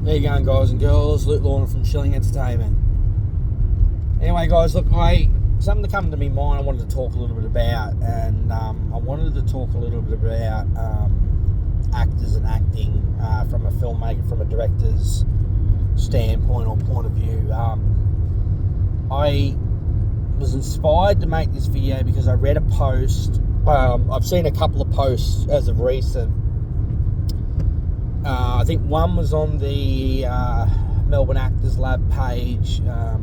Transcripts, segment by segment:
There you going, guys and girls. Luke Lorna from Shilling Entertainment. Anyway, guys, look, something to come to me mind I wanted to talk a little bit about, and I wanted to talk a little bit about actors and acting from a filmmaker, from a director's standpoint or point of view. I was inspired to make this video because I read a post. I've seen a couple of posts as of recent. I think one was on the Melbourne Actors Lab page. I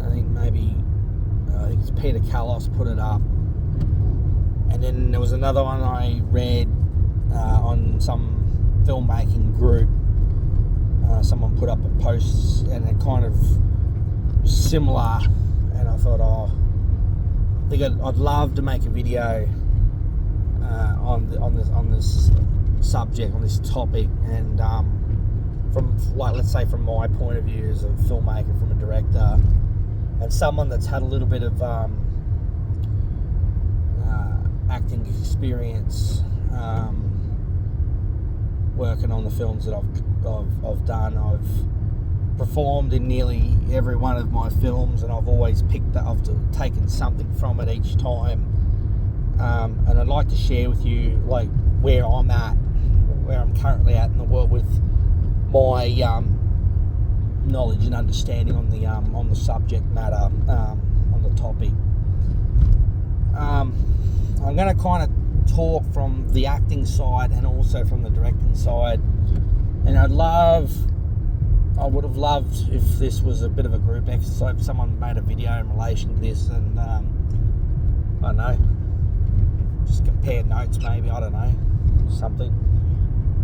think it's Peter Callos put it up. And then there was another one I read on some filmmaking group. Someone put up a post and it kind of similar. And I thought, I think I'd love to make a video on this subject, on this topic, and from my point of view as a filmmaker, from a director, and someone that's had a little bit of acting experience, working on the films that I've done. I've performed in nearly every one of my films, and I've always I've taken something from it each time. And I'd like to share with you where I'm currently at in the world with my knowledge and understanding on the subject matter, on the topic. I'm going to kind of talk from the acting side and also from the directing side, and I would have loved if this was a bit of a group exercise, if someone made a video in relation to this, and I don't know, just compare notes maybe, I don't know, something.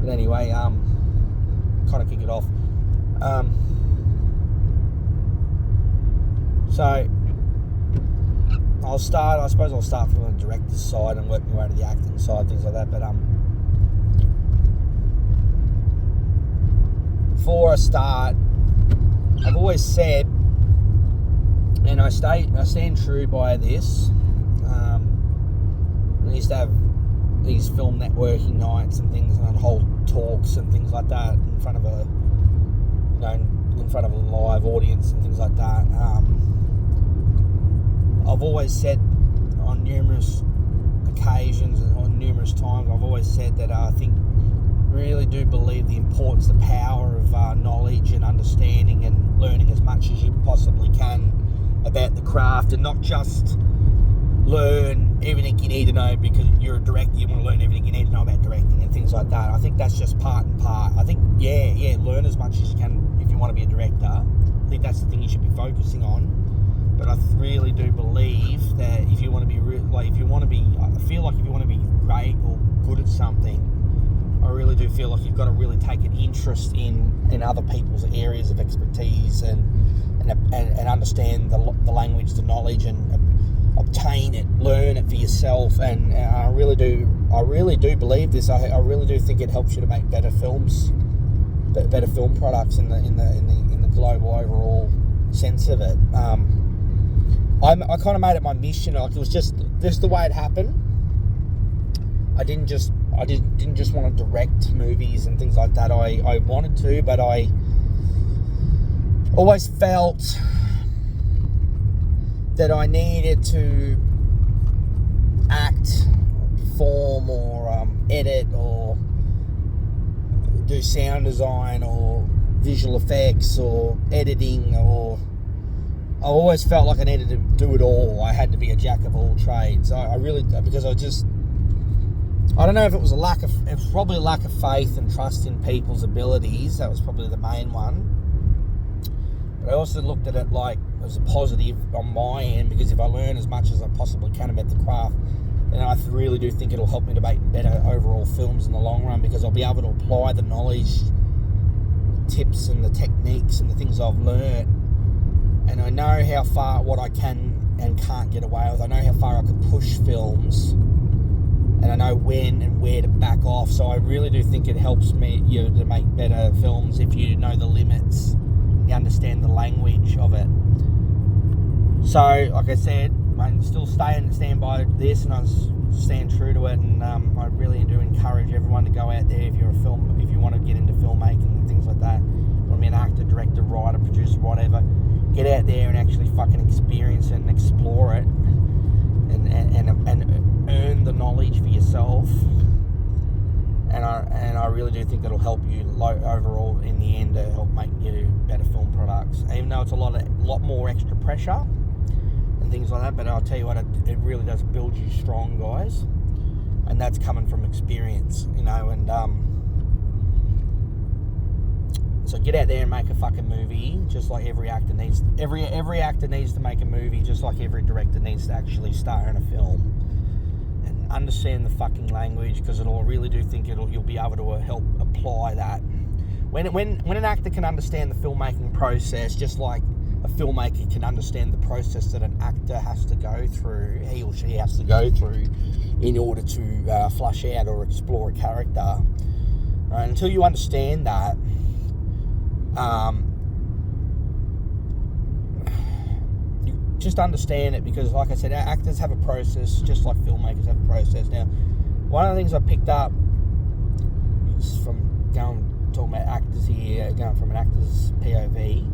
But anyway, kind of kick it off. So I'll start from the director's side and work my way to the acting side, things like that. But before I start, I've always said, and I stand true by this. I used to have these film networking nights and things, and I'd hold talks and things like that in front of a live audience and things like that. I've always said on numerous occasions and on numerous times, I've always said that I really do believe the importance, the power of knowledge and understanding and learning as much as you possibly can about the craft, and not just learn everything you need to know because you're a director. You want to learn everything you need to know about directing and things like that. I think that's just part and part. I think, learn as much as you can if you want to be a director. I think that's the thing you should be focusing on. But I really do believe that if you want to be I feel like if you want to be great or good at something, I really do feel like you've got to really take an interest in other people's areas of expertise and understand the language, the knowledge, and obtain it, learn it for yourself. And I really do believe this. I really do think it helps you to make better films, better film products in the global overall sense of it. I kind of made it my mission. It was just the way it happened. I didn't just want to direct movies and things like that. I wanted to, but I always felt that I needed to act, perform, or edit, or do sound design, or visual effects, or editing, or I always felt like I needed to do it all. I had to be a jack of all trades. I don't know if it was probably a lack of faith and trust in people's abilities. That was probably the main one. But I also looked at it as a positive on my end, because if I learn as much as I possibly can about the craft, then I really do think it'll help me to make better overall films in the long run, because I'll be able to apply the knowledge, tips and the techniques and the things I've learned, and I know how far, what I can and can't get away with. I know how far I can push films, and I know when and where to back off. So I really do think it helps me to make better films if you know the limits, you understand the language of it. So, like I said, I still stand by this, and I stand true to it. And I really do encourage everyone to go out there if you want to get into filmmaking and things like experience it and explore it, and earn the knowledge for yourself. And I really do think it'll help you overall in the end to help make you better film products. Even though it's a lot more extra pressure and things like that, but I'll tell you what, it really does build you strong, guys. And that's coming from experience, you know. And so get out there and make a fucking movie, just like every actor needs. Every actor needs to make a movie, just like every director needs to actually star in a film. And understand the fucking language, because I really do think you'll be able to help apply that. When an actor can understand the filmmaking process, just like a filmmaker can understand the process that an actor has to go through, he or she has to go through, in order to flush out or explore a character. Right? Until you understand that, you just understand it, because like I said, actors have a process just like filmmakers have a process. Now, one of the things I picked up is from talking about actors here, going from an actor's POV.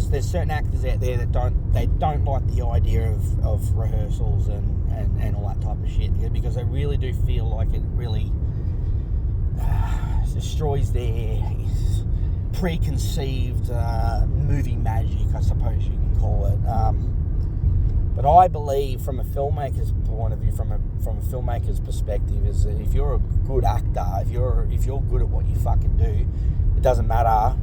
There's certain actors out there that don't like the idea of rehearsals and all that type of shit, because they really do feel like it really destroys their preconceived movie magic, I suppose you can call it. But I believe, from a filmmaker's point of view, from a filmmaker's perspective, is that if you're a good actor, if you're good at what you fucking do, it doesn't matter.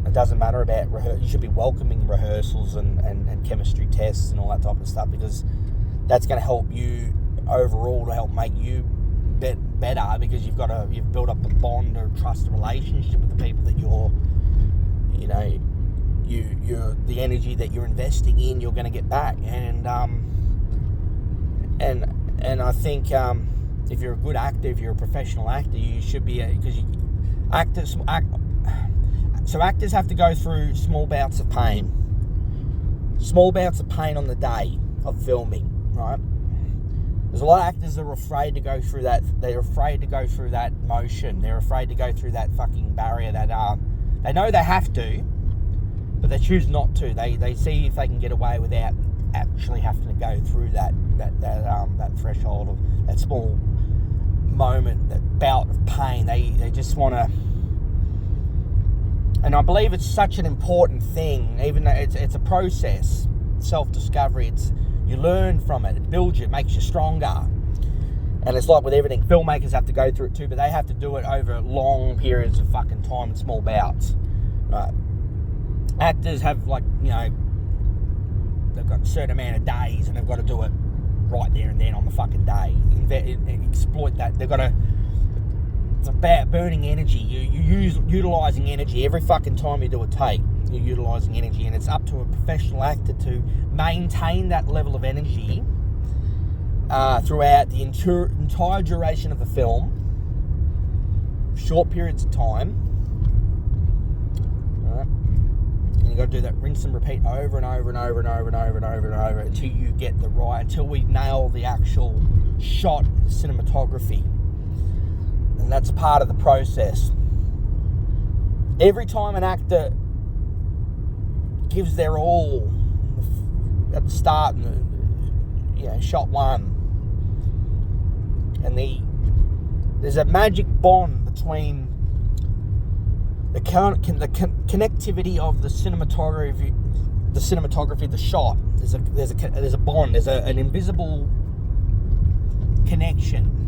It doesn't matter about rehearsals. You should be welcoming rehearsals and chemistry tests and all that type of stuff, because that's going to help you overall, to help make you better, because you've built up a bond or trust relationship with the people that you're the energy that you're investing in, you're going to get back. And I think if you're a good actor, if you're a professional actor, you should be, because so actors have to go through small bouts of pain on the day of filming, right? There's a lot of actors that are afraid to go through that. They're afraid to go through that motion. They're afraid to go through that fucking barrier that they know they have to, but they choose not to. They see if they can get away without actually having to go through that threshold of that small moment, that bout of pain. They just want to. And I believe it's such an important thing, even though it's a process, self-discovery. You learn from it, it builds you, it makes you stronger. And it's like with everything, filmmakers have to go through it too, but they have to do it over long periods of fucking time and small bouts. Right? Actors have, like, you know, they've got a certain amount of days and they've got to do it right there and then on the fucking day. Exploit that. They've got to. It's about burning energy. You're utilising energy every fucking time you do a take. You're utilising energy, and it's up to a professional actor to maintain that level of energy throughout the entire duration of the film, short periods of time. Right? And you got to do that, rinse and repeat over and over and over and over and over and over and over until you get until we nail the actual shot, the cinematography. And that's part of the process. Every time an actor gives their all at the start, shot one, and there's a magic bond between the connectivity of the cinematography, the shot. There's a bond. There's an invisible connection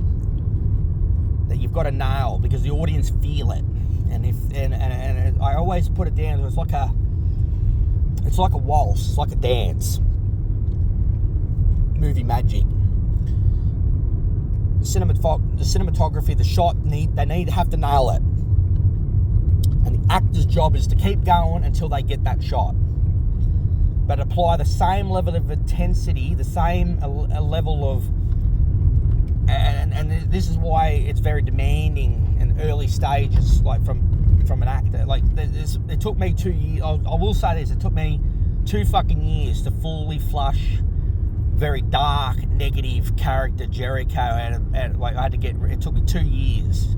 that you've got to nail, because the audience feel it. And I always put it down. It's like a waltz. It's like a dance. Movie magic. The cinematography, the shot, they have to nail it. And the actor's job is to keep going until they get that shot. But apply the same level of intensity, the same level of. And this is why it's very demanding in early stages, like from an actor. Like, it took me 2 years. I will say this: it took me 2 fucking years to fully flush very dark, negative character Jericho out of. It took me 2 years,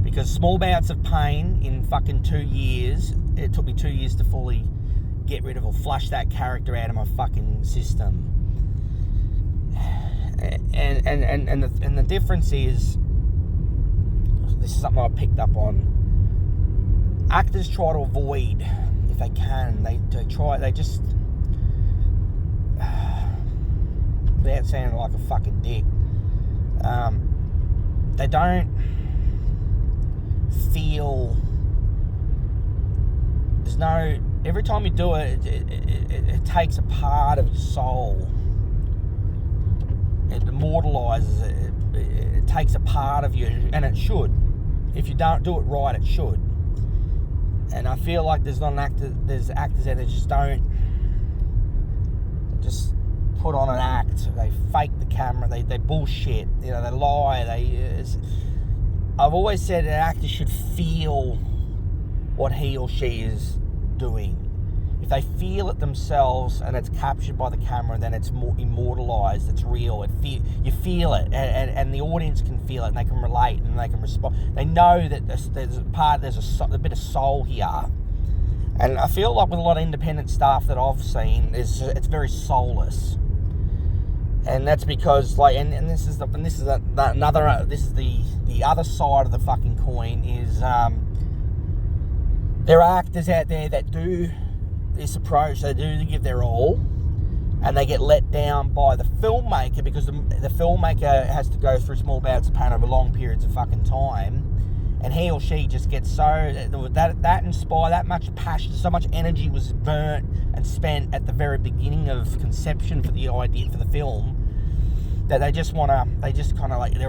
because small bouts of pain in fucking 2 years. It took me 2 years to fully get rid of or flush that character out of my fucking system. And the difference is, this is something I picked up on. Actors try to avoid, if they can, they just, without sounding like a fucking dick, they don't feel, there's no, every time you do it, it takes a part of your soul. It immortalizes it. It takes a part of you, and it should. If you don't do it right, it should. And I feel like there's actors out there that just put on an act. They fake the camera. They bullshit. They lie. I've always said an actor should feel what he or she is doing. If they feel it themselves and it's captured by the camera, then it's more immortalized. It's real. You feel it, and the audience can feel it, and they can relate, and they can respond. They know that there's a bit of soul here. And I feel like with a lot of independent stuff that I've seen, it's very soulless. And that's because, like, this is the other side of the fucking coin is there are actors out there that do this approach. They do give their all, and they get let down by the filmmaker because the filmmaker has to go through small bouts of pain over long periods of fucking time, and he or she just gets so that inspire that much passion, so much energy was burnt and spent at the very beginning of conception for the idea for the film, that they're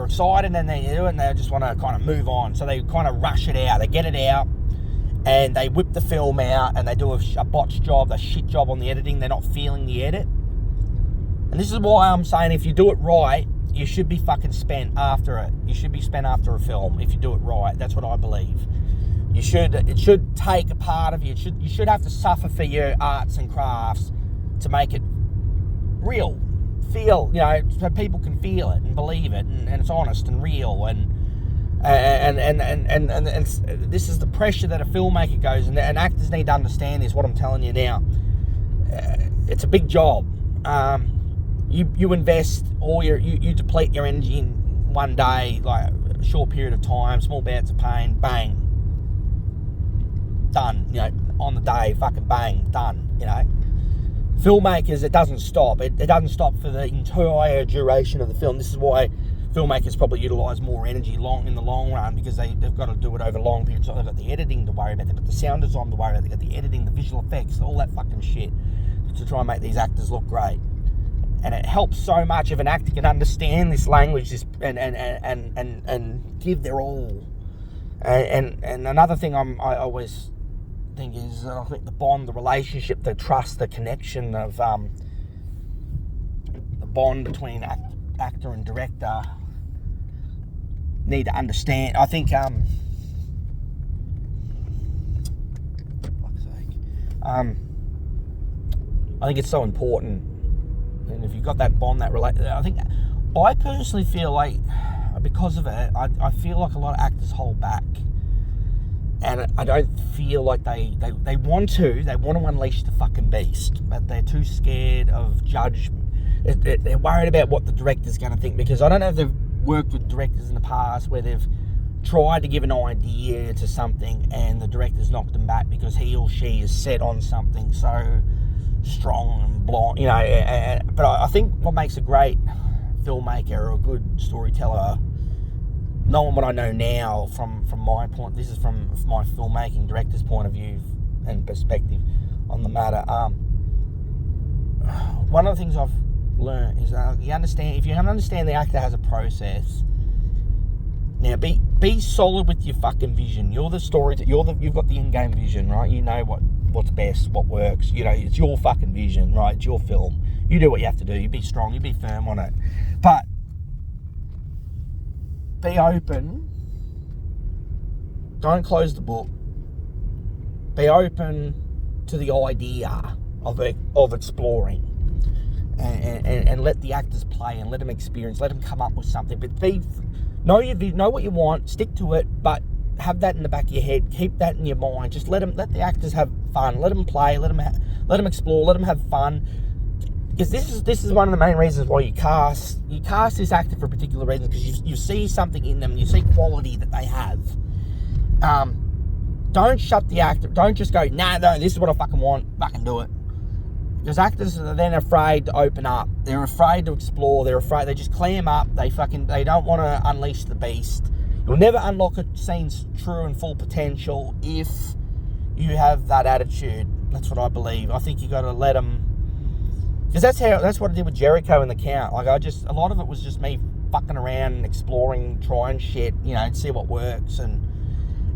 excited and they do it, and they just want to kind of move on. So they kind of rush it out, they get it out, and they whip the film out, and they do a botch job, a shit job on the editing. They're not feeling the edit. And this is why I'm saying, if you do it right, you should be fucking spent after it. You should be spent after a film if you do it right. That's what I believe. It should take a part of you. You should have to suffer for your arts and crafts to make it real. Feel, so people can feel it and believe it, and it's honest and real, and this is the pressure that a filmmaker goes, and actors need to understand this. What I'm telling you now, it's a big job. You invest all you deplete your energy in one day, like a short period of time, small bouts of pain, bang, done. On the day, fucking bang, done. Filmmakers, it doesn't stop. It doesn't stop for the entire duration of the film. This is why filmmakers probably utilise more energy in the long run, because they've got to do it over long periods. They've got the editing to worry about, they've got the sound design to worry about, they've got the editing, the visual effects, all that fucking shit to try and make these actors look great. And it helps so much if an actor can understand this language, and give their all. And another thing I always think is, I think the bond, the relationship, the trust, the connection of the bond between actor and director need to understand. I think fuck's sake. I think it's so important, and if you've got that bond, I personally feel like, because of it, I feel like a lot of actors hold back. And I don't feel like they want to unleash the fucking beast, but they're too scared of judgment. They're worried about what the director's going to think, because I don't know if they've worked with directors in the past where they've tried to give an idea to something and the director's knocked them back because he or she is set on something so strong and blind, but I think what makes a great filmmaker or a good storyteller, knowing what I know now from my point, this is from my filmmaking director's point of view and perspective on the matter. One of the things I've learned is if you understand the actor has a process. Now be solid with your fucking vision. You're the story. You've got the in-game vision, right? You know what's best, what works. It's your fucking vision, right? It's your film. You do what you have to do. You be strong. You be firm on it, but be open. Don't close the book. Be open to the idea of exploring, and let the actors play and let them experience. Let them come up with something. But know what you want. Stick to it. But have that in the back of your head. Keep that in your mind. Just let the actors have fun. Let them play. Let Let them explore. Let them have fun. Because this is one of the main reasons why you cast this actor for a particular reason, because you see something in them, you see quality that they have. Don't shut the actor. Don't just go, no, this is what I fucking want. Fucking do it. Because actors are then afraid to open up. They're afraid to explore. They're afraid. They just clam up. They don't want to unleash the beast. You'll never unlock a scene's true and full potential if you have that attitude. That's what I believe. I think you got to let them. Because that's what I did with Jericho and The Count. Like a lot of it was just me fucking around and exploring, trying shit, and see what works. And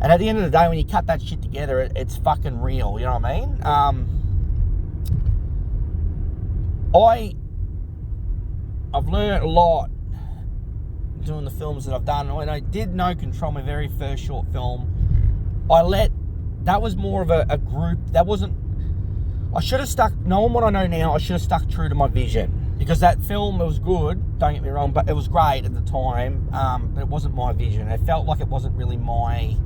at the end of the day, when you cut that shit together, it's fucking real. You know what I mean? I've learned a lot doing the films that I've done. When I did No Control, my very first short film, that was more of a group. That wasn't. I should have stuck. Knowing what I know now, I should have stuck true to my vision, because that film, it was good. Don't get me wrong, but it was great at the time. But it wasn't my vision. It felt like it wasn't really my.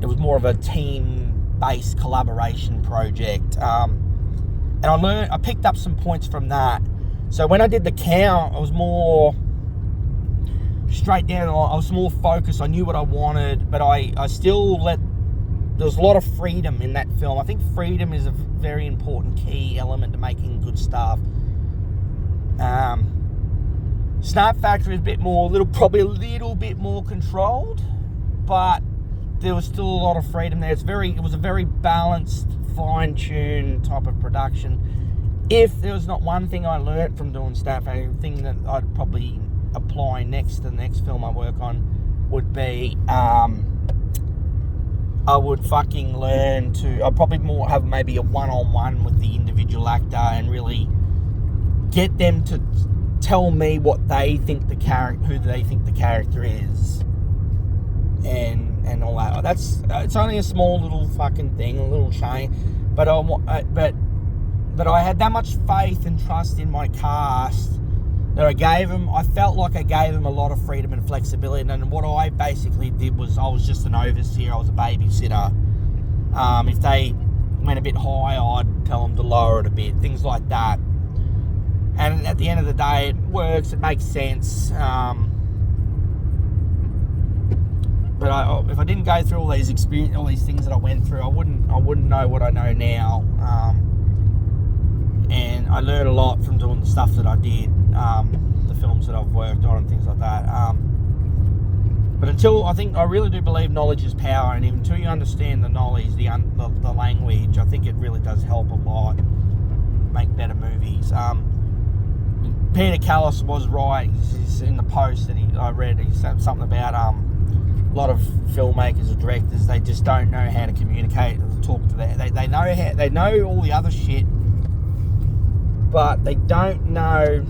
It was more of a team-based collaboration project. And I picked up some points from that. So when I did The Count, I was more straight down. I was more focused. I knew what I wanted, but I still there was a lot of freedom in that film. I think freedom is a very important key element to making good stuff. Snap Factory is probably a little bit more controlled, but there was still a lot of freedom there. It was a very balanced, fine-tuned type of production. If there was not one thing I learnt from doing Snap Factory, the thing that I'd probably apply next to the next film I work on would be, I would fucking learn to. I'd probably more have maybe a one-on-one with the individual actor and really get them to tell me what they think who they think the character is, and all that. It's only a small little fucking thing, a little change, but I had that much faith and trust in my cast that I felt like I gave them a lot of freedom and flexibility. And what I basically did was, I was just an overseer, I was a babysitter. If they went a bit high, I'd tell them to lower it a bit, things like that. And at the end of the day, it works, it makes sense. But if I didn't go through all these things that I went through, I wouldn't know what I know now. And I learned a lot from doing the stuff that I did, the films that I've worked on and things like that. But I really do believe knowledge is power, and until you understand the knowledge, the language, I think it really does help a lot make better movies. Peter Callis was right. He's in the post that I read. He said something about a lot of filmmakers or directors, they just don't know how to communicate or talk to they know all the other shit, but they don't know.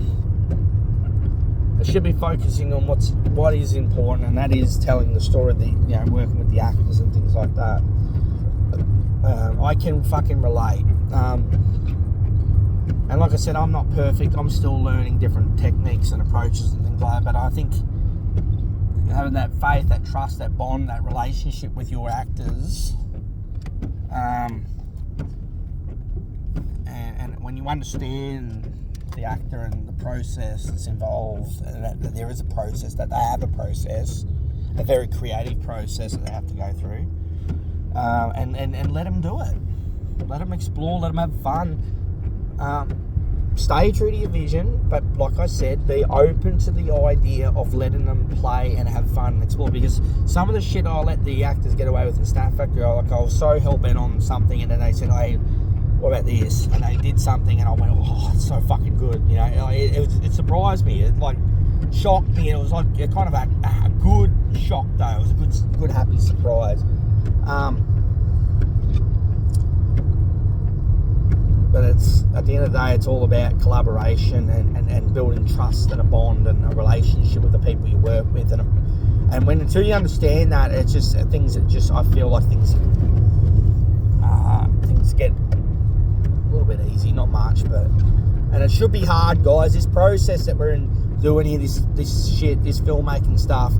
They should be focusing on what is important, and that is telling the story, working with the actors and things like that. I can fucking relate. And like I said, I'm not perfect. I'm still learning different techniques and approaches and things like that. But I think having that faith, that trust, that bond, that relationship with your actors, and when you understand the actor and the process that's involved, and that there is a process, that they have a process, a very creative process that they have to go through, and let them do it. Let them explore, let them have fun. Stay true to your vision, but like I said, be open to the idea of letting them play and have fun and explore, because some of the shit I let the actors get away with in Snap Factory, I was so hell-bent on something, and then they said, hey, what about this? And they did something, and I went, oh, it's so fucking good. It surprised me. It shocked me. It was like a kind of a good shock, though. It was a good happy surprise. But it's, at the end of the day, it's all about collaboration and building trust and a bond and a relationship with the people you work with. And until you understand that, it's just things that I feel like things get a little bit easy, not much, and it should be hard, guys. This process that we're doing here, this shit, this filmmaking stuff,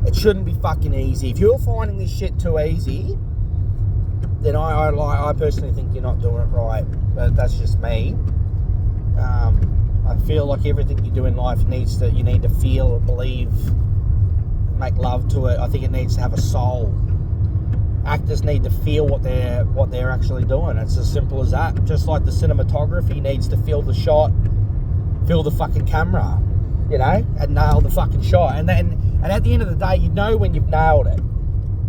it shouldn't be fucking easy. If you're finding this shit too easy, then I personally think you're not doing it right. But that's just me. I feel like everything you do in life you need to feel, believe, make love to it. I think it needs to have a soul. Actors need to feel what they're actually doing. It's as simple as that. Just like the cinematography needs to feel the shot, feel the fucking camera, you know, and nail the fucking shot. And at the end of the day, you know when you've nailed it.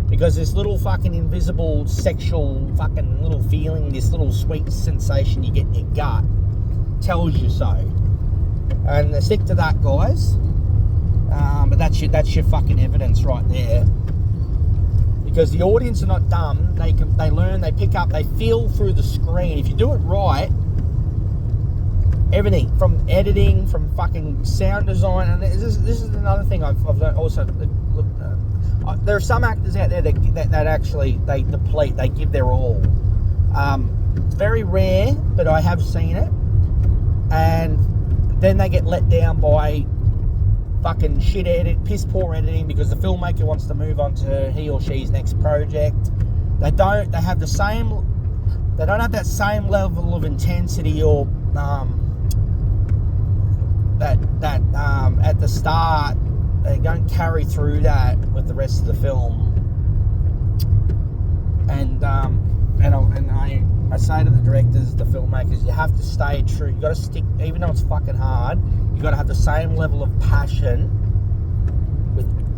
Because this little fucking invisible sexual fucking little feeling, this little sweet sensation you get in your gut tells you so. And stick to that, guys. But that's your fucking evidence right there. Because the audience are not dumb. They learn, they pick up, they feel through the screen. If you do it right, everything from editing, from fucking sound design, and this is another thing I've learned also. There are some actors out there that actually they deplete, they give their all. It's very rare, but I have seen it, and then they get let down by fucking piss poor editing because the filmmaker wants to move on to he or she's next project. They don't have that same level of intensity or at the start. They don't carry through that with the rest of the film. And I say to the directors, the filmmakers, you have to stay true. You got to stick, even though it's fucking hard. You got to have the same level of passion.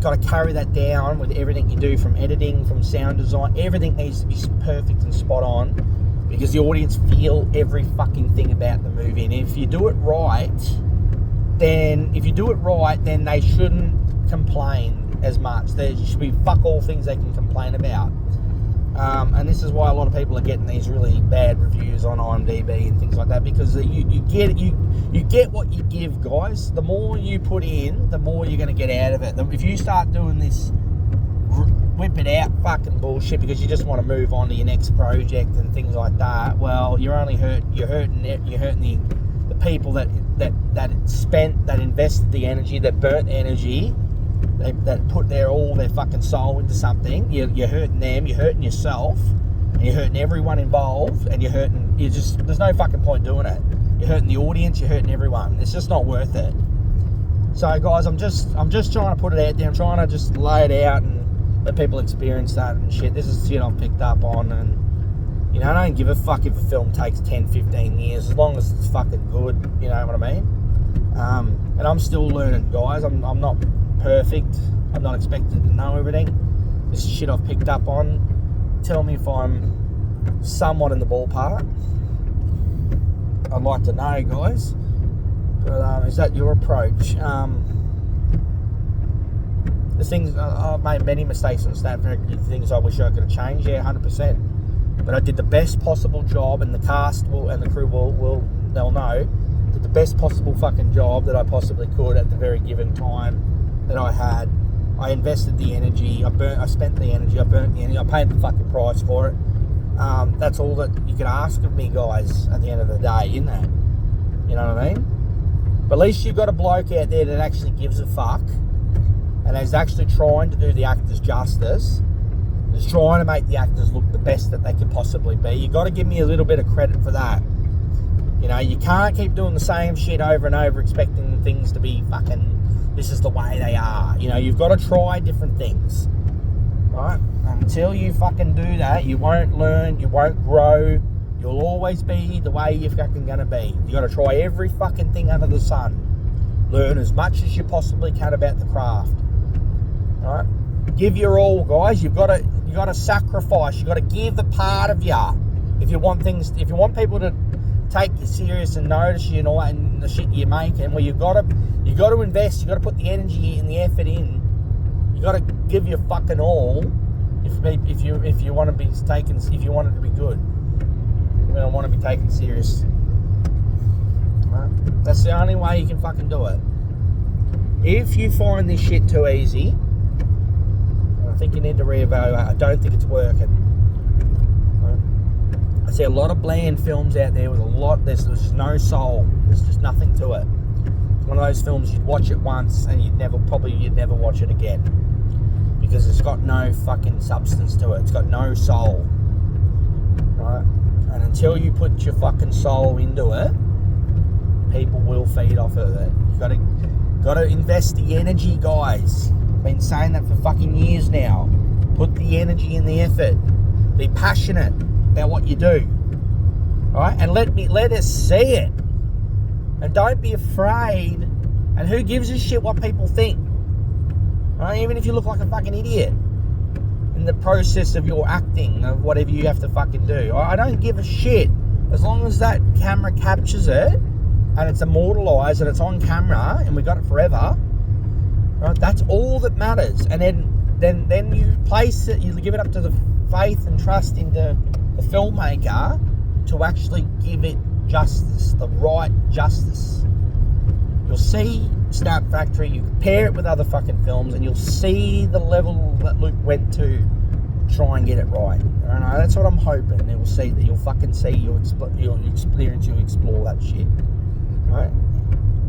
Got to carry that down with everything you do, from editing, from sound design. Everything needs to be perfect and spot on, because the audience feel every fucking thing about the movie. And if you do it right, then they shouldn't complain as much. There should be fuck all things they can complain about. And this is why a lot of people are getting these really bad reviews on IMDb and things like that, because you get what you give, guys. The more you put in, the more you're going to get out of it. If you start doing this whip it out fucking bullshit because you just want to move on to your next project and things like that, well, you're hurting the people that invested the energy, that burnt the energy, that put all their fucking soul into something. You're hurting them, you're hurting yourself, and you're hurting everyone involved, and there's no fucking point doing it. You're hurting the audience, you're hurting everyone. It's just not worth it. So guys, I'm just trying to put it out there. I'm trying to just lay it out and let people experience that and shit. This is shit I've picked up on, and I don't give a fuck if a film takes 10, 15 years, as long as it's fucking good, you know what I mean? And I'm still learning, guys. I'm not perfect. I'm not expected to know everything. This is shit I've picked up on. Tell me if I'm somewhat in the ballpark. I'd like to know, guys. But is that your approach? The things I've made many mistakes on Snap, things I wish I could have changed. Yeah, 100%. But I did the best possible job, and the cast and the crew they'll know, did the best possible fucking job that I possibly could at the very given time that I had. I invested the energy. I spent the energy. I burnt the energy. I paid the fucking price for it. That's all that you could ask of me, guys, at the end of the day, isn't it? You know what I mean? But at least you've got a bloke out there that actually gives a fuck and is actually trying to do the actors justice, is trying to make the actors look the best that they can possibly be. You've got to give me a little bit of credit for that. You can't keep doing the same shit over and over expecting things to be fucking, this is the way they are. You've got to try different things, right? Until you fucking do that, you won't learn, you won't grow, you'll always be the way you're fucking going to be. You got to try every fucking thing under the sun. Learn as much as you possibly can about the craft, right? Give your all, guys. You've got to sacrifice. You've got to give the part of you. If you want people to take you serious and notice you and all that and the shit you're making, well, you've got to invest. You've got to put the energy and the effort in. You've got to give your fucking all if you want to be taken, if you want it to be good. You don't want to be taken serious. Right? That's the only way you can fucking do it. If you find this shit too easy, I think you need to reevaluate. I don't think it's working. Right? I see a lot of bland films out there with there's just no soul. There's just nothing to it. It's one of those films you'd watch it once and you'd never watch it again, because it's got no fucking substance to it. It's got no soul. right? And until you put your fucking soul into it, people will feed off of it. You gotta invest the energy, guys. Been saying that for fucking years now. Put the energy and the effort. Be passionate about what you do. Right? And let us see it. And don't be afraid. And who gives a shit what people think? Right? Even if you look like a fucking idiot in the process of your acting, of whatever you have to fucking do. I don't give a shit. As long as that camera captures it and it's immortalized and it's on camera and we got it forever, right? That's all that matters. And then you place it, you give it up to the faith and trust into the filmmaker to actually give it justice, the right justice. You'll see Snap Factory, you compare it with other fucking films, and you'll see the level that Luke went to try and get it right. I don't know, that's what I'm hoping. And we'll see that you'll fucking see, you'll experience, you'll explore that shit. Right?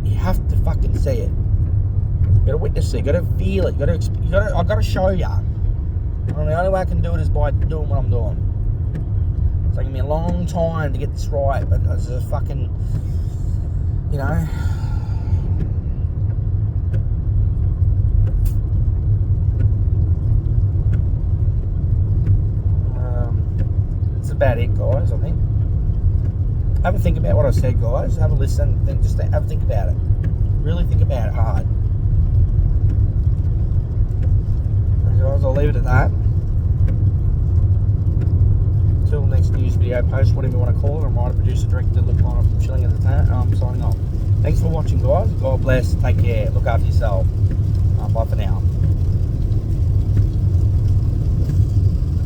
You have to fucking see it. You gotta witness it, you gotta feel it, I've gotta show you. And the only way I can do it is by doing what I'm doing. It's taken me a long time to get this right, but it's a fucking, you know. That's about it, guys, I think. Have a think about what I said, guys. Have a listen, just have a think about it. Really think about it hard. Guys, I'll leave it at that. Until next news video post, whatever you want to call it. I'm writer, producer, director, look on from Chilling at the Tanner. I'm signing off. Thanks for watching, guys. God bless. Take care. Look after yourself. Bye for now.